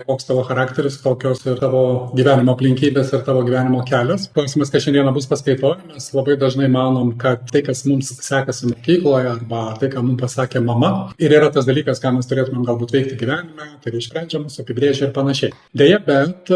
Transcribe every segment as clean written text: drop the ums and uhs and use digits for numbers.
Koks tavo charakteris, kokios ir tavo gyvenimo aplinkybės ir tavo gyvenimo kelias. Klausimas, kas šiandieną bus paskaitoje, mes labai dažnai manom, kad tai, kas mums sekasi mokykloje arba tai, ką mums pasakė mama, ir yra tas dalykas, ką mes turėtumėm galbūt veikti gyvenime, tai išsprendžia mus, apibrėžia ir panašiai. Deja, bet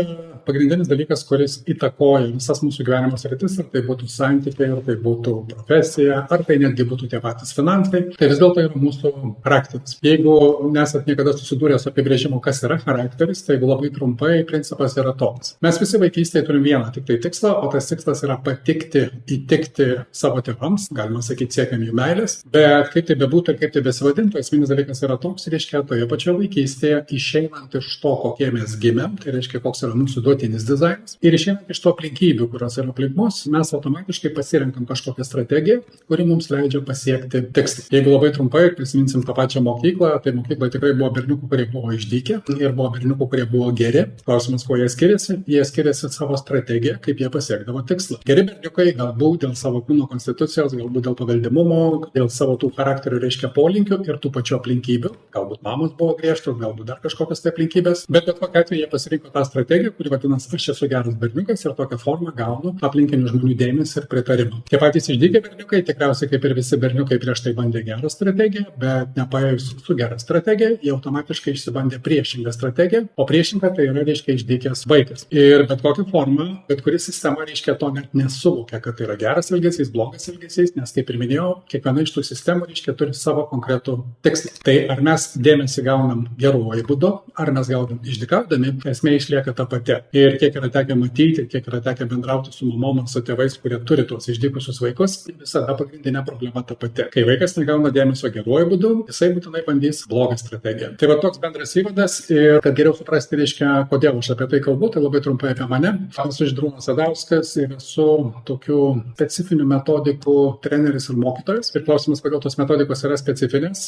pagrindinis dalykas, kuris įtakoja visas mūsų gyvenimo sritis, ar tai būtų santykiai, ar tai būtų profesija, ar tai netgi būtų tie patys finansai, tai vis dėlto yra mūsų charakteris. Jeigu nesat niekada susidūrę su apibrėžimu, kas yra charakteris, tai labai trumpai principas yra toks. Mes visi vaikystėje turim vieną tik tai tikslą, o tas tikslas yra patikti, įtikti savo tėvams, galima sakyti, siekiam jų meilės, bet kaip tai bebūtų ir kaip tai besivadintų, esminis dalykas yra toks, reiškia, toje pačioje vaikystėje išeinant iš to, kokie mes gimėm, tai reiškia, koks yra mūsų duotinis dizainas, ir išeinant iš to aplinkybių, kurios yra aplink mus, mes automatiškai pasirenkam kažkokią strategiją, kuri mums leidžia pasiekti tikslą. Jeigu labai trumpai prisiminsim tą pačią mokyklą, tai mokykloje tikrai buvo berniukų, kurie buvo išdykę, ir buvo berniukų, kurie buvo geri. Klausimas, kuo jie skiriasi? Jie skiriasi savo strategiją, kaip jie pasiekdavo tikslą. Geri berniukai galbūt dėl savo kūno konstitucijos, galbūt dėl paveldimumo, dėl savo tų charakterių reiškia polinkių ir tų pačių aplinkybių. Galbūt mamos buvo griežtos, galbūt dar kažkokios tai aplinkybės, bet kokiu atveju jie pasirinko tą strategiją, kuri vadinasi, aš esu geras berniukas ir tokią formą gaunu aplinkinių žmonių dėmesį ir pritarimą. Tie patys išdykę berniukai, tikriausiai kaip ir visi berniukai prieš tai bandė gerą strategiją, bet nepaėjus su gerą strategija, jie automatiškai išsibandė priešingą strategiją, o priešinga tai yra reiškia išdykęs vaikas. Ir bet kokią formą, bet kuri sistema reiškia to net nesuvokia, kad tai yra geras elgesys, blogas elgesys, nes kaip ir minėjau, kiekviena iš tų sistemų reiškia turi savo konkretų tikslą. Tai ar mes dėmesį gaunam geruoju būdu, ar mes gaunam išdykaudami, esmė išlieka ta pati. Ir kiek yra tekę matyti, kiek yra tekę bendrauti su mamom, su tėvais, kurie turi tuos išdykusius vaikus, visada pagrindinė problema ta pati. Kai vaikas negauna dėmesio geruoju būdu, jisai būtinai bandys blogą strategiją. Tai va toks bendras įvadas ir kad geriau suprasti, reiškia, kodėl aš apie tai kalbu, tai labai trumpai apie mane. Esu Žydrūnas Sadauskas ir esu tokių specifinių metodikų treneris ir mokytojas. Ir klausimas, kodėl tos metodikos yra specifinės.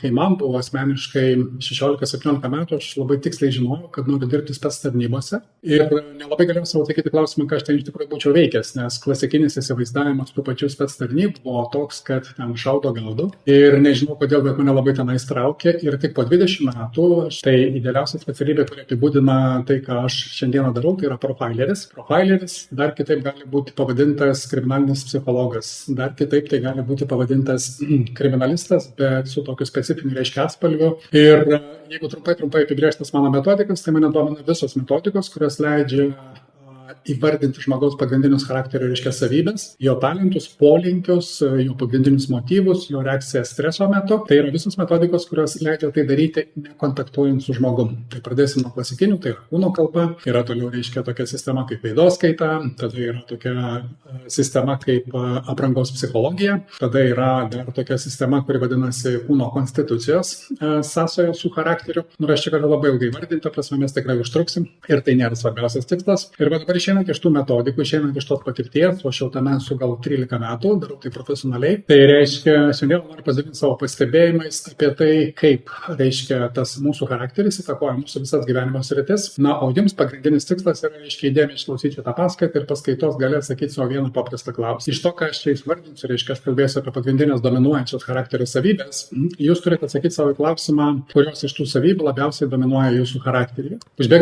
Kai man buvo asmeniškai 16-17 metų, aš labai tiksliai žinojau, kad noriu dirbti spec tarnybose. Ir nelabai galėjau savo atsakyti klausimą, ką aš ten iš tikrųjų būčiau veikęs, nes klasikinis įsivaizdavimas tų pačių spec tarnybų buvo toks, kad ten šaudo gaudo. Ir nežinau kodėl, bet mane labai tenais traukė. Ir tik po 20 metų tai idealiausia specialybė, kuri apibūdina tai, ką aš šiandieną darau, tai yra profileris. Profileris dar kitaip gali būti pavadintas kriminalinis psichologas, dar kitaip tai gali būti pavadintas kriminalistas, bet su tokiu specifiniu reiškia atspalviu. Ir jeigu trumpai apibrėžtas mano metodikas, tai mane domina visos metodikos, kurios leidžia įvardinti žmogaus pagrindinius charakterio reiškia savybės, jo talentus, polinkius, jo pagrindinius motyvus, jo reakciją streso metu. Tai yra visos metodikos, kurios leidžia tai daryti nekontaktuojant su žmogum. Tai pradėsim nuo klasikinių, tai yra kūno kalba, yra toliau reiškia tokia sistema kaip veidoskaita, tada yra tokia sistema kaip aprangos psichologija, tada yra dar tokia sistema, kuri vadinasi kūno konstitucijos sąsoja su charakteriu. Aš čia galiu labai ilgai vardinti, prasme mes tikrai užtruksim ir tai nėra svarbiausias tikslas. Ir dabar išeinant iš tų metodikų, išeinant iš tos patirties, o aš jau tame esu gal 13 metų, darau tai profesionaliai. Tai reiškia, šiandien noriu pasidalinti savo pastebėjimais apie tai, kaip reiškia tas mūsų charakteris įtakoja mūsų visas gyvenimo sritis. Na, o jums pagrindinis tikslas yra, reiškia, įdėmiai išklausyti tą paskaitą ir paskaitos gali atsakyti savo vieną paprastą klausimą. Iš to, ką aš čia išvardinsiu, reiškia, aš kalbėsiu apie pagrindinės dominuojančios charakterio savybės. Jūs turite atsakyti savo klausimą, kurios iš tų savybių labiausiai dominuoja jūsų charakterį.